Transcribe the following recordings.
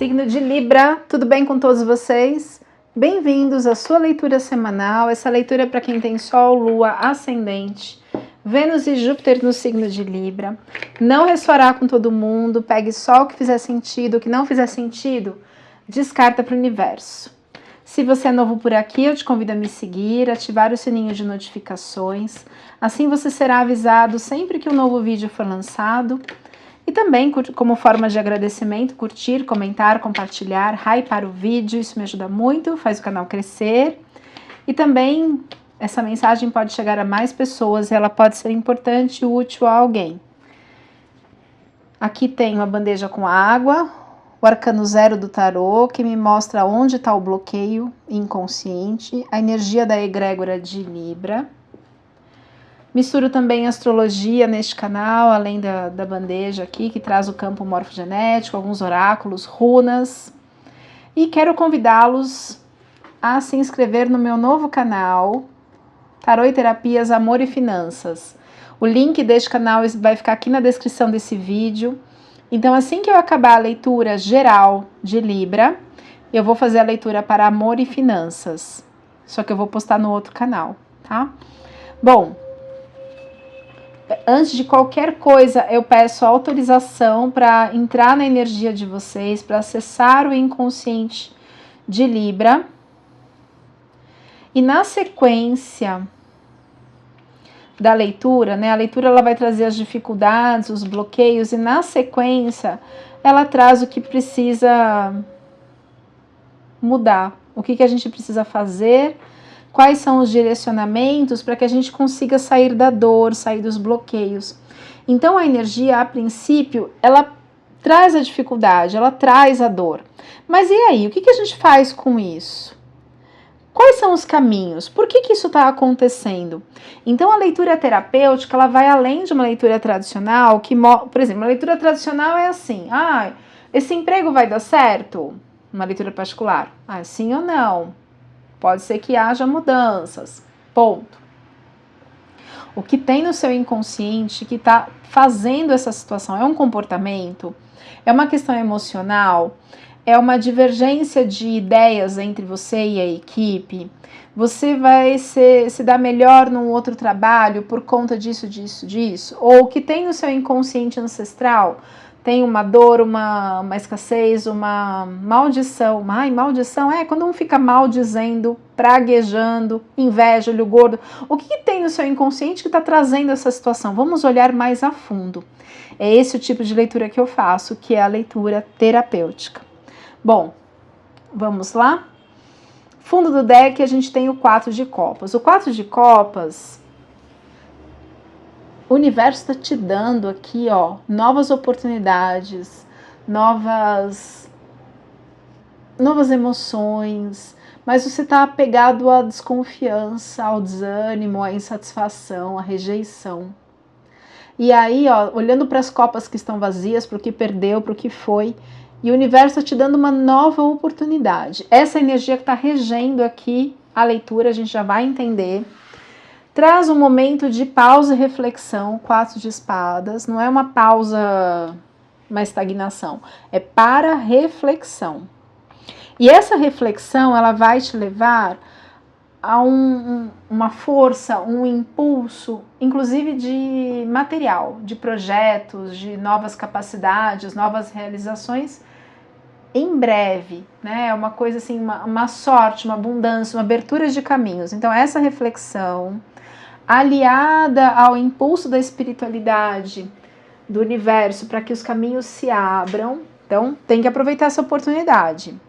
Signo de Libra, tudo bem com todos vocês? Bem-vindos à sua leitura semanal. Essa leitura é para quem tem Sol, Lua, Ascendente, Vênus e Júpiter no signo de Libra. Não ressoará com todo mundo, pegue só o que fizer sentido, o que não fizer sentido, descarta para o universo. Se você é novo por aqui, eu te convido a me seguir, ativar o sininho de notificações. Assim você será avisado sempre que um novo vídeo for lançado. E também, como forma de agradecimento, curtir, comentar, compartilhar, hypar o vídeo, isso me ajuda muito, faz o canal crescer. E também, essa mensagem pode chegar a mais pessoas e ela pode ser importante e útil a alguém. Aqui tem uma bandeja com água, o arcano 0 do tarô, que me mostra onde está o bloqueio inconsciente, a energia da egrégora de Libra. Misturo também astrologia neste canal, além da bandeja aqui, que traz o campo morfogenético, alguns oráculos, runas. E quero convidá-los a se inscrever no meu novo canal, Tarô e Terapias, Amor e Finanças. O link deste canal vai ficar aqui na descrição desse vídeo. Então, assim que eu acabar a leitura geral de Libra, eu vou fazer a leitura para Amor e Finanças. Só que eu vou postar no outro canal, tá? Bom, antes de qualquer coisa, eu peço autorização para entrar na energia de vocês, para acessar o inconsciente de Libra. E na sequência da leitura, né? A leitura ela vai trazer as dificuldades, os bloqueios, e na sequência ela traz o que precisa mudar, o que a gente precisa fazer, quais são os direcionamentos para que a gente consiga sair da dor, sair dos bloqueios. Então a energia, a princípio, ela traz a dificuldade, ela traz a dor. Mas e aí, o que a gente faz com isso? Quais são os caminhos? Por que isso está acontecendo? Então a leitura terapêutica, ela vai além de uma leitura tradicional, que, por exemplo, a leitura tradicional é assim, esse emprego vai dar certo? Uma leitura particular, sim ou não? Pode ser que haja mudanças, ponto. O que tem no seu inconsciente que está fazendo essa situação é um comportamento? É uma questão emocional? É uma divergência de ideias entre você e a equipe? Você vai se dar melhor num outro trabalho por conta disso? Ou o que tem no seu inconsciente ancestral? Tem uma dor, uma escassez, uma maldição. Maldição é quando um fica maldizendo, praguejando, inveja, olho gordo. O que tem no seu inconsciente que está trazendo essa situação? Vamos olhar mais a fundo. É esse o tipo de leitura que eu faço, que é a leitura terapêutica. Bom, vamos lá? Fundo do deck a gente tem o 4 de copas. O 4 de copas, o universo está te dando aqui, novas oportunidades, novas emoções, mas você está apegado à desconfiança, ao desânimo, à insatisfação, à rejeição. E aí, olhando para as copas que estão vazias, para o que perdeu, para o que foi, e o universo está te dando uma nova oportunidade. Essa energia que está regendo aqui a leitura, a gente já vai entender. Traz um momento de pausa e reflexão, 4 de espadas. Não é uma pausa, uma estagnação. É para reflexão. E essa reflexão, ela vai te levar a uma força, um impulso, inclusive de material, de projetos, de novas capacidades, novas realizações, em breve, né? É uma coisa assim, uma sorte, uma abundância, uma abertura de caminhos. Então essa reflexão, aliada ao impulso da espiritualidade, do universo, para que os caminhos se abram, então tem que aproveitar essa oportunidade.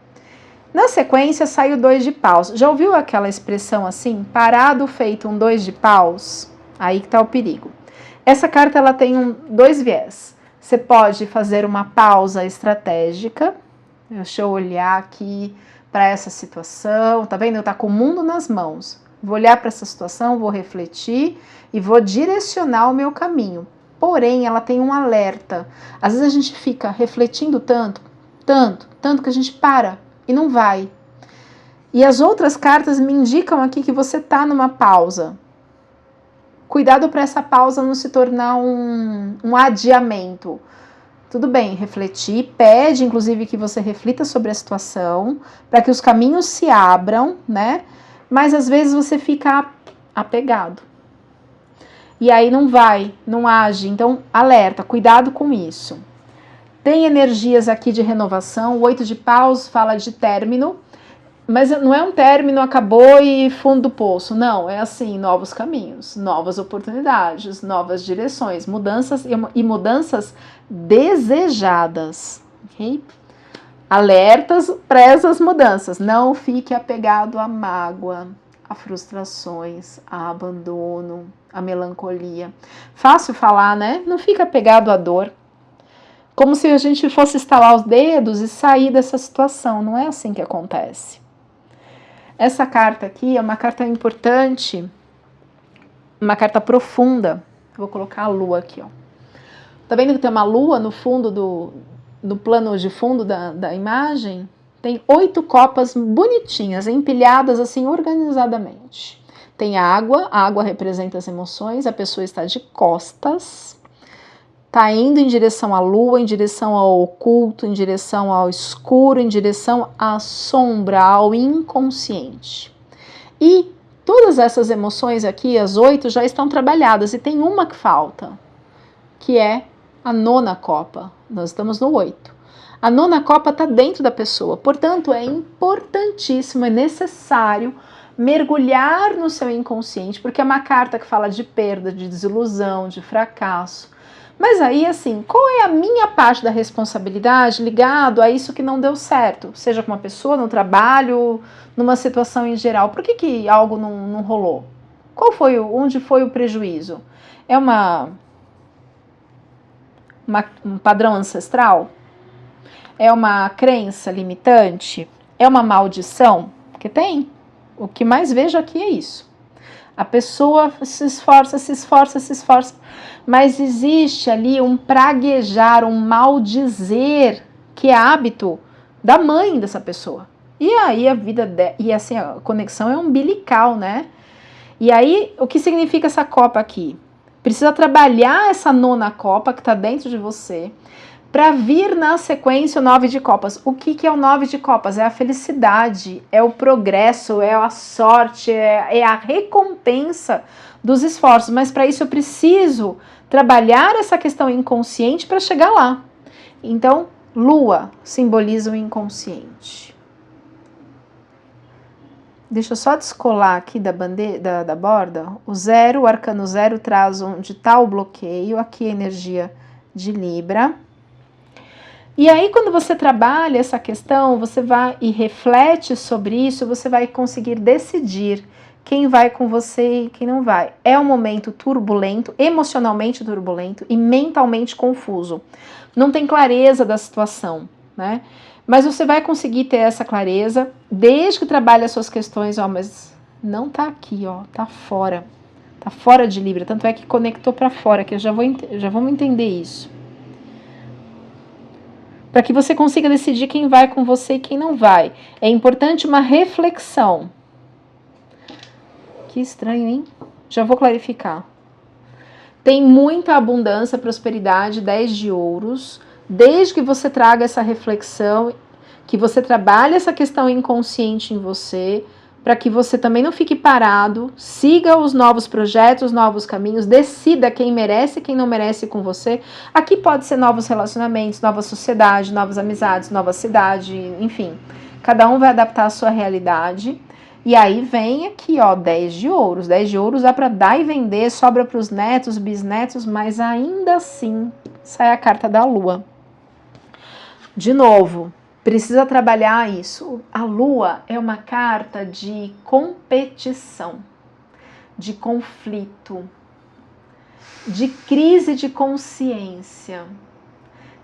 Na sequência sai o 2 de paus. Já ouviu aquela expressão assim, parado feito um 2 de paus? Aí que está o perigo. Essa carta ela tem dois viés. Você pode fazer uma pausa estratégica. Deixa eu olhar aqui para essa situação. Tá vendo? Tá com o mundo nas mãos. Vou olhar para essa situação, vou refletir e vou direcionar o meu caminho. Porém, ela tem um alerta. Às vezes a gente fica refletindo tanto que a gente para e não vai. E as outras cartas me indicam aqui que você tá numa pausa. Cuidado para essa pausa não se tornar um adiamento. tudo bem, refletir, pede inclusive que você reflita sobre a situação, para que os caminhos se abram, né? Mas às vezes você fica apegado. E aí não age, então alerta, cuidado com isso. Tem energias aqui de renovação, o 8 de paus fala de término, mas não é um término, acabou e fundo do poço, não, é assim, novos caminhos, novas oportunidades, novas direções, mudanças e mudanças desejadas, ok? Alertas para essas mudanças, não fique apegado à mágoa, a frustrações, a abandono, a melancolia. Fácil falar, né? Não fica apegado à dor. Como se a gente fosse estalar os dedos e sair dessa situação. Não é assim que acontece. Essa carta aqui é uma carta importante, uma carta profunda. Vou colocar a lua aqui, ó. Tá vendo que tem uma lua no fundo no plano de fundo da imagem? Tem 8 copas bonitinhas, empilhadas assim organizadamente. Tem água, a água representa as emoções, a pessoa está de costas, está indo em direção à lua, em direção ao oculto, em direção ao escuro, em direção à sombra, ao inconsciente. E todas essas emoções aqui, as 8, já estão trabalhadas e tem uma que falta, que é a 9ª copa. Nós estamos no 8. A 9ª copa está dentro da pessoa, portanto é importantíssimo, é necessário mergulhar no seu inconsciente, porque é uma carta que fala de perda, de desilusão, de fracasso. Mas aí, assim, qual é a minha parte da responsabilidade ligado a isso que não deu certo? Seja com uma pessoa, no trabalho, numa situação em geral. Por que algo não rolou? Onde foi o prejuízo? É um padrão ancestral? É uma crença limitante? É uma maldição? Porque tem. O que mais vejo aqui é isso. A pessoa se esforça, mas existe ali um praguejar, um maldizer, que é hábito da mãe dessa pessoa. E aí a vida, e assim, a conexão é umbilical, né? E aí, o que significa essa copa aqui? Precisa trabalhar essa 9ª copa que está dentro de você, para vir na sequência o 9 de copas. O que é o 9 de copas? É a felicidade, é o progresso, é a sorte, é a recompensa dos esforços. Mas para isso eu preciso trabalhar essa questão inconsciente para chegar lá. Então, lua simboliza o inconsciente. Deixa eu só descolar aqui da borda. O 0, o arcano 0 traz onde está o bloqueio. Aqui a energia de Libra. E aí, quando você trabalha essa questão, você vai e reflete sobre isso, você vai conseguir decidir quem vai com você e quem não vai. É um momento turbulento, emocionalmente turbulento e mentalmente confuso. Não tem clareza da situação, né? Mas você vai conseguir ter essa clareza desde que trabalhe as suas questões, ó, mas não tá aqui, ó, tá fora. Tá fora de Libra, tanto é que conectou para fora, que já vamos entender isso. Para que você consiga decidir quem vai com você e quem não vai. É importante uma reflexão. Que estranho, hein? Já vou clarificar. Tem muita abundância, prosperidade, 10 de ouros. Desde que você traga essa reflexão, que você trabalhe essa questão inconsciente em você, para que você também não fique parado, siga os novos projetos, os novos caminhos, decida quem merece e quem não merece com você. Aqui pode ser novos relacionamentos, nova sociedade, novas amizades, nova cidade, enfim. Cada um vai adaptar a sua realidade. E aí vem aqui, ó, 10 de ouros. 10 de ouros dá para dar e vender, sobra para os netos, bisnetos, mas ainda assim sai a carta da lua. De novo, precisa trabalhar isso. A lua é uma carta de competição, de conflito, de crise de consciência.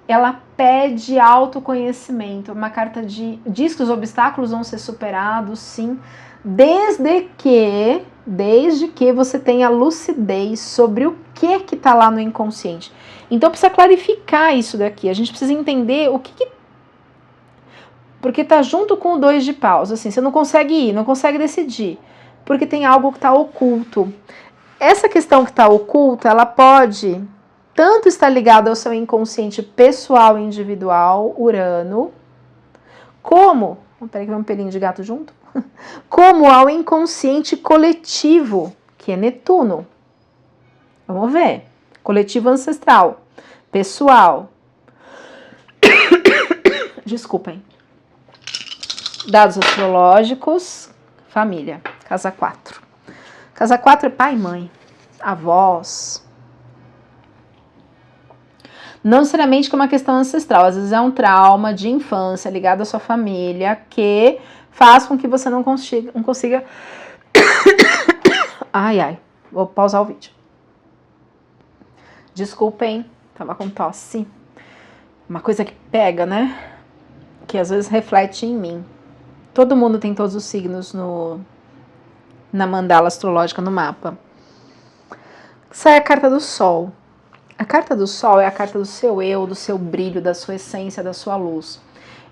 Ela pede autoconhecimento, uma carta diz que os obstáculos vão ser superados, sim, desde que você tenha lucidez sobre o que está lá no inconsciente. Então precisa clarificar isso daqui, a gente precisa entender o que porque tá junto com o 2 de paus, assim, você não consegue ir, não consegue decidir, porque tem algo que está oculto. Essa questão que está oculta, ela pode tanto está ligado ao seu inconsciente pessoal e individual, Urano, como, peraí que vai um pelinho de gato junto, como ao inconsciente coletivo, que é Netuno. Vamos ver. Coletivo ancestral, pessoal. Desculpem. Dados astrológicos, família, casa 4. Casa 4 é pai e mãe, avós. Não necessariamente que é uma questão ancestral, às vezes é um trauma de infância ligado à sua família que faz com que você não consiga... Ai, vou pausar o vídeo. Desculpem, tava com tosse. Uma coisa que pega, né? Que às vezes reflete em mim. Todo mundo tem todos os signos na mandala astrológica, no mapa. Sai a carta do Sol. A carta do Sol é a carta do seu eu, do seu brilho, da sua essência, da sua luz.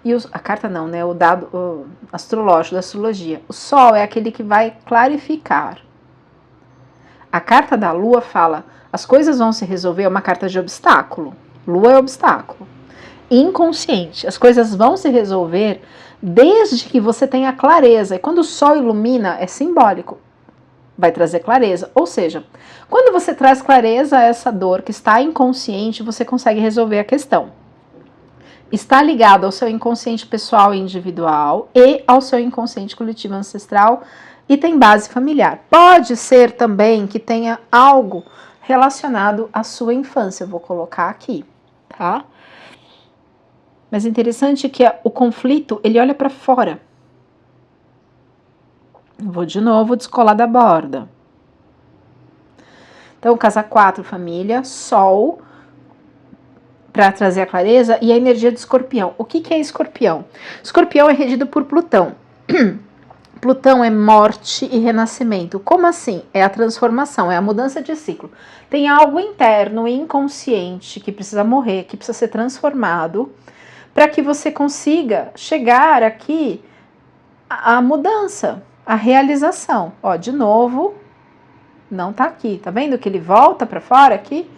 E a carta não, né? O dado astrológico, da astrologia. O Sol é aquele que vai clarificar. A carta da Lua fala, as coisas vão se resolver, é uma carta de obstáculo. Lua é obstáculo. Inconsciente. As coisas vão se resolver desde que você tenha clareza. E quando o Sol ilumina, é simbólico. Vai trazer clareza. Ou seja, quando você traz clareza a essa dor que está inconsciente, você consegue resolver a questão. Está ligado ao seu inconsciente pessoal e individual e ao seu inconsciente coletivo ancestral e tem base familiar. Pode ser também que tenha algo relacionado à sua infância. Eu vou colocar aqui, tá? Mas é interessante que o conflito, ele olha para fora. Vou de novo descolar da borda. Então, casa 4, família, Sol, para trazer a clareza, e a energia de Escorpião. O que é Escorpião? Escorpião é regido por Plutão. Plutão é morte e renascimento. Como assim? É a transformação, é a mudança de ciclo. Tem algo interno e inconsciente que precisa morrer, que precisa ser transformado, para que você consiga chegar aqui à mudança, à realização. Ó, de novo, não tá aqui. Tá vendo que ele volta para fora aqui?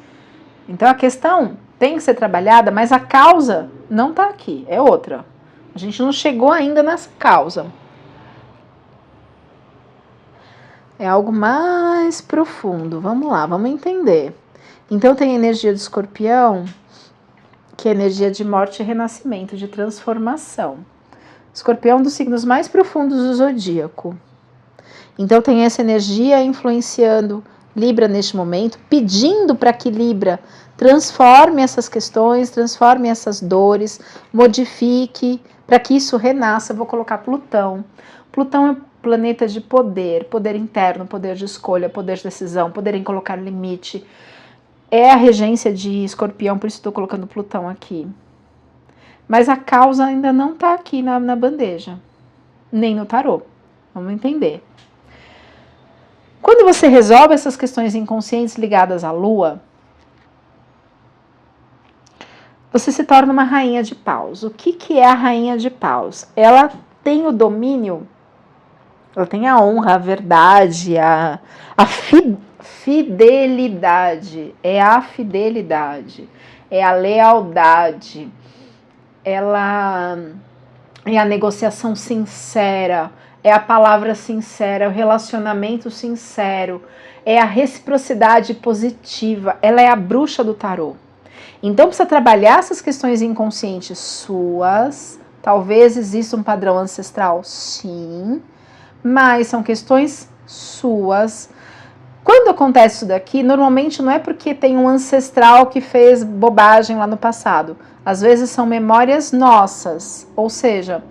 Então a questão tem que ser trabalhada, mas a causa não tá aqui, é outra. A gente não chegou ainda nessa causa. É algo mais profundo. Vamos lá, vamos entender. Então tem a energia do Escorpião, que é a energia de morte e renascimento, de transformação. Escorpião é um dos signos mais profundos do zodíaco. Então tem essa energia influenciando Libra neste momento, pedindo para que Libra transforme essas questões, transforme essas dores, modifique, para que isso renasça. Eu vou colocar Plutão. Plutão é planeta de poder, poder interno, poder de escolha, poder de decisão, poder em colocar limite. É a regência de Escorpião, por isso estou colocando Plutão aqui. Mas a causa ainda não está aqui na bandeja, nem no tarô. Vamos entender. Quando você resolve essas questões inconscientes ligadas à Lua, você se torna uma rainha de paus. O que é a rainha de paus? Ela tem o domínio, ela tem a honra, a verdade, a fidelidade. É a fidelidade, é a lealdade, ela é a negociação sincera, é a palavra sincera, é o relacionamento sincero, é a reciprocidade positiva, ela é a bruxa do tarô. Então precisa trabalhar essas questões inconscientes suas, talvez exista um padrão ancestral, sim, mas são questões suas. Quando acontece isso daqui, normalmente não é porque tem um ancestral que fez bobagem lá no passado, às vezes são memórias nossas, ou seja,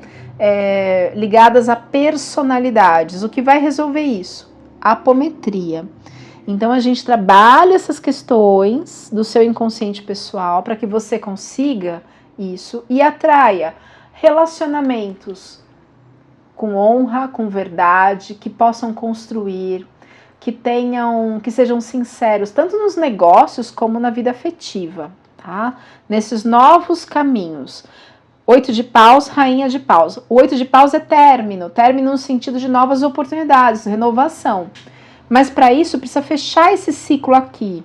ligadas a personalidades. O que vai resolver isso? Apometria. Então a gente trabalha essas questões do seu inconsciente pessoal para que você consiga isso e atraia relacionamentos com honra, com verdade, que possam construir, que sejam sinceros, tanto nos negócios como na vida afetiva, tá? Nesses novos caminhos. 8 de paus, rainha de paus. O 8 de paus é término no sentido de novas oportunidades, renovação. Mas para isso precisa fechar esse ciclo aqui.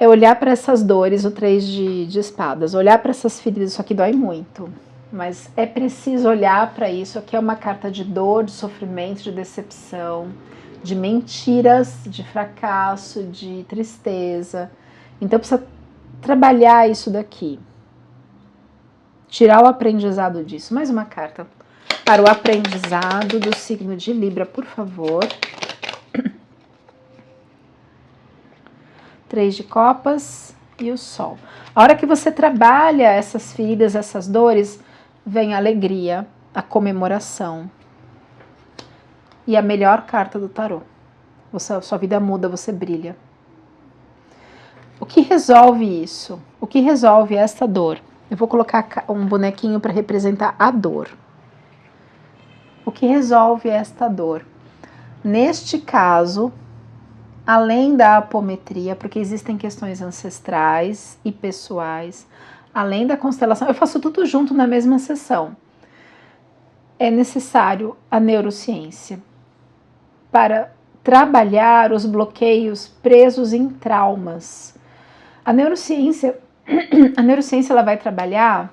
é olhar para essas dores, o 3 de espadas, olhar para essas feridas. Isso aqui dói muito, mas é preciso olhar para isso. Aqui é uma carta de dor, de sofrimento, de decepção, de mentiras, de fracasso, de tristeza. Então precisa trabalhar isso daqui, tirar o aprendizado disso. Mais uma carta para o aprendizado do signo de Libra, por favor. 3 de copas e o sol. A hora que você trabalha essas feridas, essas dores, vem a alegria, a comemoração. E a melhor carta do tarô. Sua vida muda, você brilha. O que resolve isso? O que resolve esta dor? Eu vou colocar um bonequinho para representar a dor. O que resolve esta dor? Neste caso, além da apometria, porque existem questões ancestrais e pessoais, além da constelação, eu faço tudo junto na mesma sessão. É necessário a neurociência para trabalhar os bloqueios presos em traumas. A neurociência ela vai trabalhar...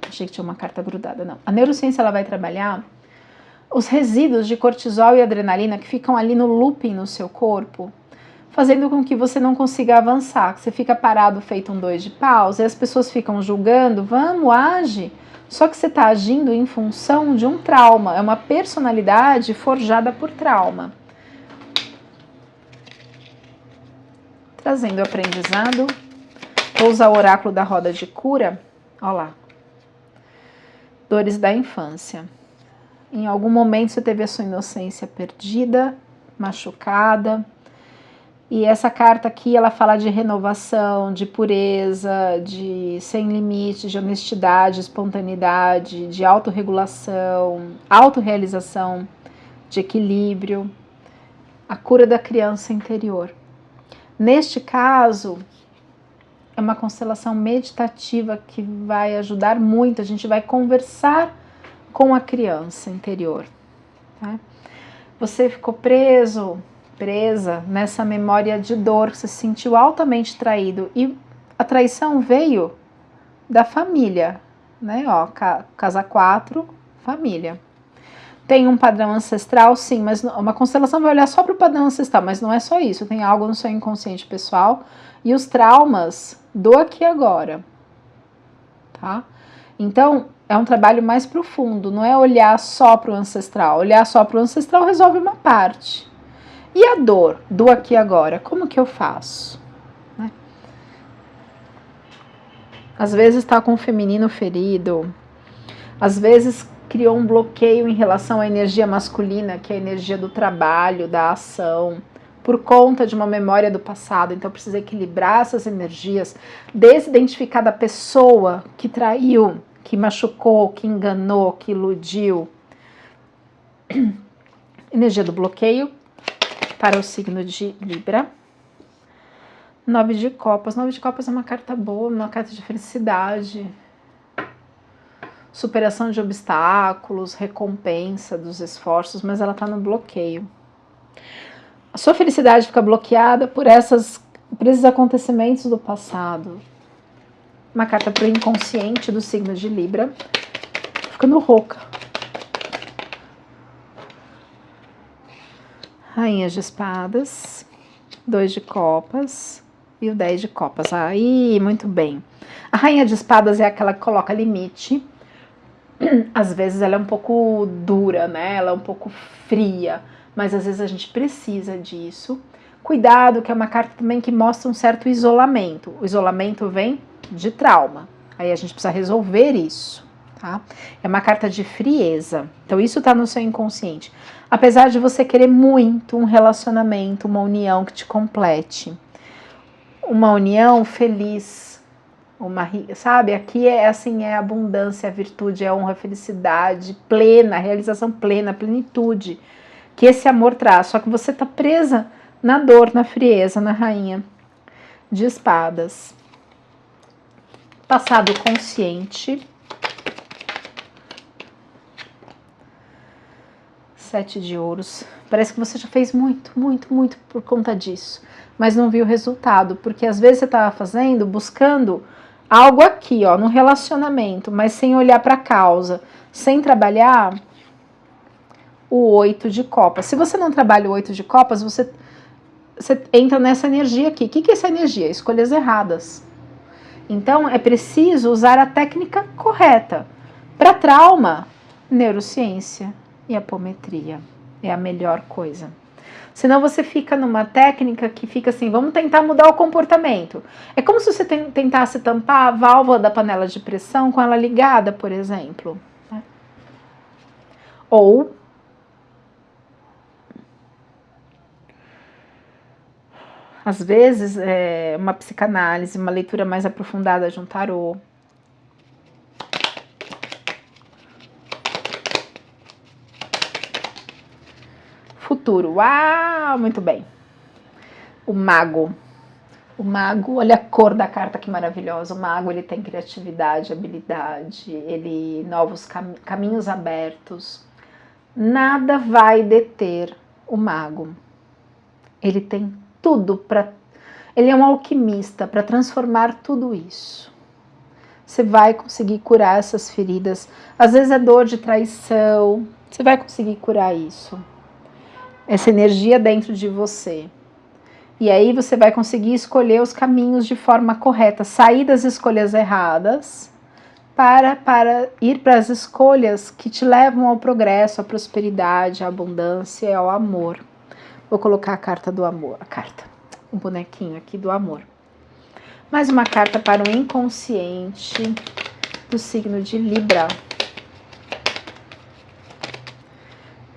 Achei que tinha uma carta grudada, não. A neurociência ela vai trabalhar os resíduos de cortisol e adrenalina que ficam ali no looping no seu corpo, fazendo com que você não consiga avançar, que você fica parado feito um 2 de paus, e as pessoas ficam julgando, vamos, age, só que você está agindo em função de um trauma, é uma personalidade forjada por trauma. Trazendo o aprendizado, vou usar o oráculo da roda de cura, olha lá, dores da infância. Em algum momento você teve a sua inocência perdida, machucada. E essa carta aqui, ela fala de renovação, de pureza, de sem limites, de honestidade, espontaneidade, de autorregulação, autorrealização, de equilíbrio. A cura da criança interior. Neste caso, é uma constelação meditativa que vai ajudar muito. A gente vai conversar com a criança interior. Tá? Você ficou presa nessa memória de dor, você se sentiu altamente traído e a traição veio da família, né? Ó, casa 4, família. Tem um padrão ancestral, sim, mas uma constelação vai olhar só para o padrão ancestral, mas não é só isso, tem algo no seu inconsciente pessoal e os traumas do aqui e agora, tá? Então, é um trabalho mais profundo, não é olhar só para o ancestral. Olhar só para o ancestral resolve uma parte. E a dor do aqui e agora, como que eu faço? Né? Às vezes está com o feminino ferido, às vezes criou um bloqueio em relação à energia masculina, que é a energia do trabalho, da ação, por conta de uma memória do passado. Então precisa equilibrar essas energias, desidentificar da pessoa que traiu, que machucou, que enganou, que iludiu. Energia do bloqueio para o signo de Libra. 9 de copas. 9 de copas é uma carta boa, uma carta de felicidade. Superação de obstáculos, recompensa dos esforços, mas ela está no bloqueio. A sua felicidade fica bloqueada por esses acontecimentos do passado. Uma carta para o inconsciente do signo de Libra. Ficando rouca. Rainha de espadas. 2 de copas. E o 10 de copas. Aí, muito bem. A rainha de espadas é aquela que coloca limite. Às vezes ela é um pouco dura, né? Ela é um pouco fria. Mas às vezes a gente precisa disso. Cuidado, que é uma carta também que mostra um certo isolamento. O isolamento vem de trauma. Aí a gente precisa resolver isso, tá? É uma carta de frieza. Então isso tá no seu inconsciente. Apesar de você querer muito um relacionamento, uma união que te complete. Uma união feliz. Sabe? Aqui é assim, é abundância, a virtude, é a honra, a felicidade plena, a realização plena, a plenitude. Que esse amor traz. Só que você tá presa na dor, na frieza, na rainha de espadas. Passado consciente. 7 de ouros. Parece que você já fez muito, muito, muito por conta disso. mas não viu o resultado, porque às vezes você estava fazendo, buscando algo aqui, ó, no relacionamento, mas sem olhar para a causa, sem trabalhar o 8 de copas. Se você não trabalha o 8 de copas, você entra nessa energia aqui. O que é essa energia? Escolhas erradas. Então, é preciso usar a técnica correta. Para trauma, neurociência e apometria é a melhor coisa. Senão você fica numa técnica que fica assim, vamos tentar mudar o comportamento. É como se você tentasse tampar a válvula da panela de pressão com ela ligada, por exemplo. Ou às vezes, uma psicanálise, uma leitura mais aprofundada de um tarô. Futuro. Uau, muito bem. O mago. O mago, olha a cor da carta que maravilhosa. O mago, ele tem criatividade, habilidade, ele novos caminhos abertos. Nada vai deter o mago. Ele tem tudo para... Ele é um alquimista para transformar tudo isso. Você vai conseguir curar essas feridas. Às vezes é dor de traição. Você vai conseguir curar isso. Essa energia dentro de você. E aí você vai conseguir escolher os caminhos de forma correta. Sair das escolhas erradas para ir para as escolhas que te levam ao progresso, à prosperidade, à abundância e ao amor. Vou colocar a carta do amor. A carta. Um bonequinho aqui do amor. Mais uma carta para o inconsciente do signo de Libra.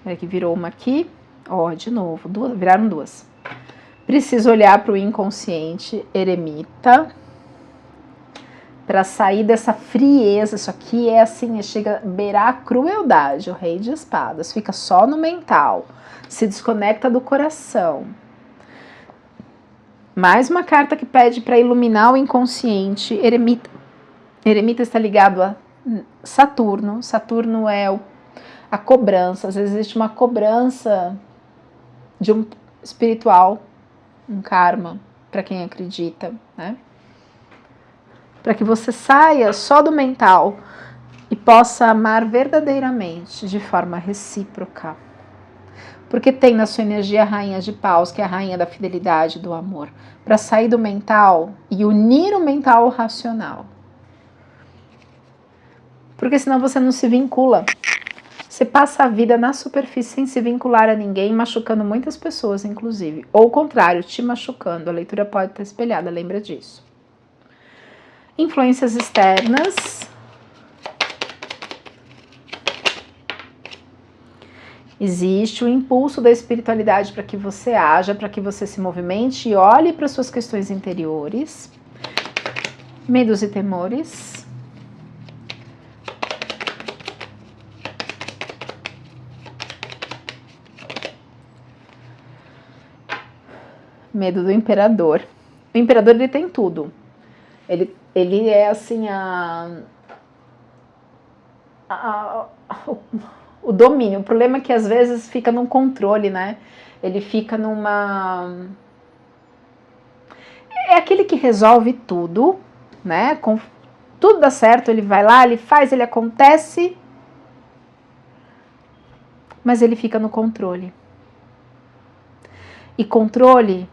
Olha que virou uma aqui. Ó, de novo, viraram duas. Preciso olhar para o inconsciente, eremita, para sair dessa frieza. Isso aqui é assim, chega a beirar a crueldade. O rei de espadas fica só no mental, se desconecta do coração. Mais uma carta que pede para iluminar o inconsciente, eremita. Eremita está ligado a Saturno. Saturno é a cobrança. Às vezes existe uma cobrança de um espiritual, um karma, para quem acredita, né? Para que você saia só do mental e possa amar verdadeiramente, de forma recíproca. Porque tem na sua energia a rainha de paus, que é a rainha da fidelidade, do amor. Para sair do mental e unir o mental ao racional. Porque senão você não se vincula. Você passa a vida na superfície sem se vincular a ninguém, machucando muitas pessoas, inclusive. Ou o contrário, te machucando. A leitura pode estar espelhada, lembra disso. Influências externas. Existe o impulso da espiritualidade para que você haja, para que você se movimente e olhe para suas questões interiores. Medos e temores. Medo do imperador. O imperador, ele tem tudo. Ele é assim o domínio. O problema é que às vezes fica num controle, né? Ele fica numa... É aquele que resolve tudo, né? Tudo dá certo, ele vai lá, ele faz, ele acontece, mas ele fica no controle. E controle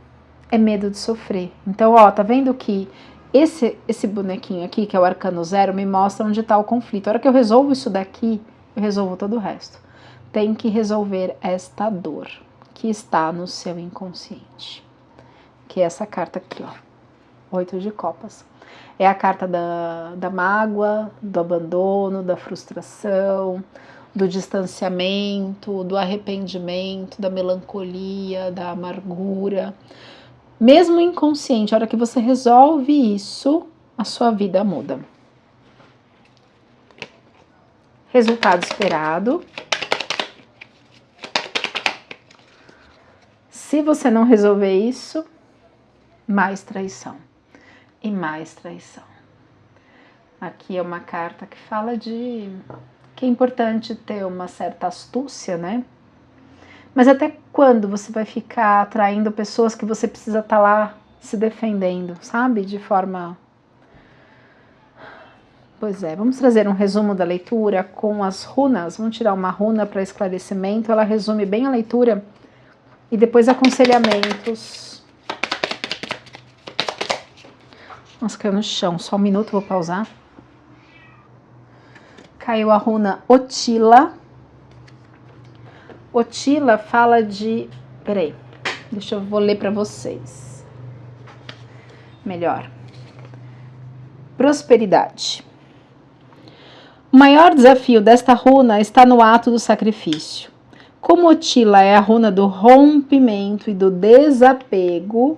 é medo de sofrer. Então, ó, tá vendo que esse bonequinho aqui, que é o arcano 0, me mostra onde está o conflito. A hora que eu resolvo isso daqui, eu resolvo todo o resto. Tem que resolver esta dor que está no seu inconsciente. Que é essa carta aqui, ó. 8 de copas. É a carta da mágoa, do abandono, da frustração, do distanciamento, do arrependimento, da melancolia, da amargura. Mesmo inconsciente, a hora que você resolve isso, a sua vida muda. Resultado esperado. Se você não resolver isso, mais traição. E mais traição. Aqui é uma carta que fala de que é importante ter uma certa astúcia, né? Mas até quando você vai ficar atraindo pessoas que você precisa estar lá se defendendo, sabe? De forma... Pois é, vamos trazer um resumo da leitura com as runas. Vamos tirar uma runa para esclarecimento. Ela resume bem a leitura e depois aconselhamentos. Nossa, caiu no chão. Só um minuto, vou pausar. Caiu a runa Otila. Otila fala de... Peraí, vou ler para vocês. Melhor. Prosperidade. O maior desafio desta runa está no ato do sacrifício. Como Otila é a runa do rompimento e do desapego,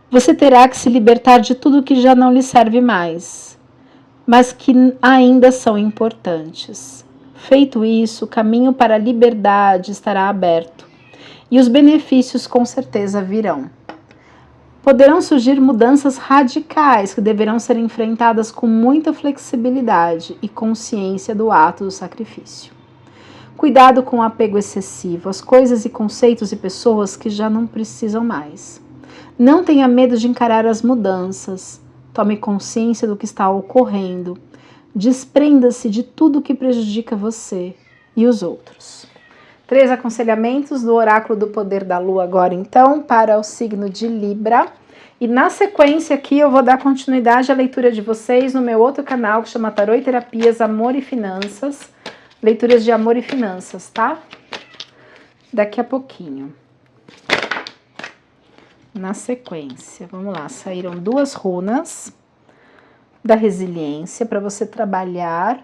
você terá que se libertar de tudo que já não lhe serve mais, mas que ainda são importantes. Feito isso, o caminho para a liberdade estará aberto e os benefícios com certeza virão. Poderão surgir mudanças radicais que deverão ser enfrentadas com muita flexibilidade e consciência do ato do sacrifício. Cuidado com o apego excessivo às coisas e conceitos e pessoas que já não precisam mais. Não tenha medo de encarar as mudanças. Tome consciência do que está ocorrendo. Desprenda-se de tudo que prejudica você e os outros. 3 aconselhamentos do Oráculo do Poder da Lua agora, então, para o signo de Libra. E na sequência aqui eu vou dar continuidade à leitura de vocês no meu outro canal, que chama Tarô e Terapias, Amor e Finanças. Leituras de amor e finanças, tá? Daqui a pouquinho. Na sequência, vamos lá, saíram 2 runas da resiliência para você trabalhar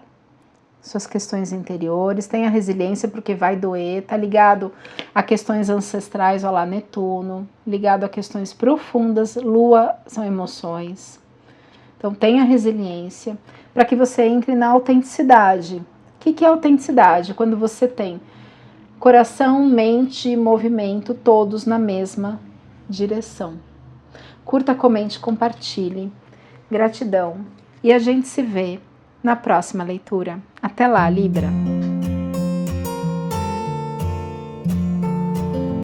suas questões interiores. Tenha resiliência porque vai doer, tá ligado a questões ancestrais, ó lá, Netuno, ligado a questões profundas, Lua são emoções. Então tenha resiliência para que você entre na autenticidade. O que é autenticidade? Quando você tem coração, mente e movimento todos na mesma direção. Curta, comente, compartilhe. Gratidão. E a gente se vê na próxima leitura. Até lá, Libra!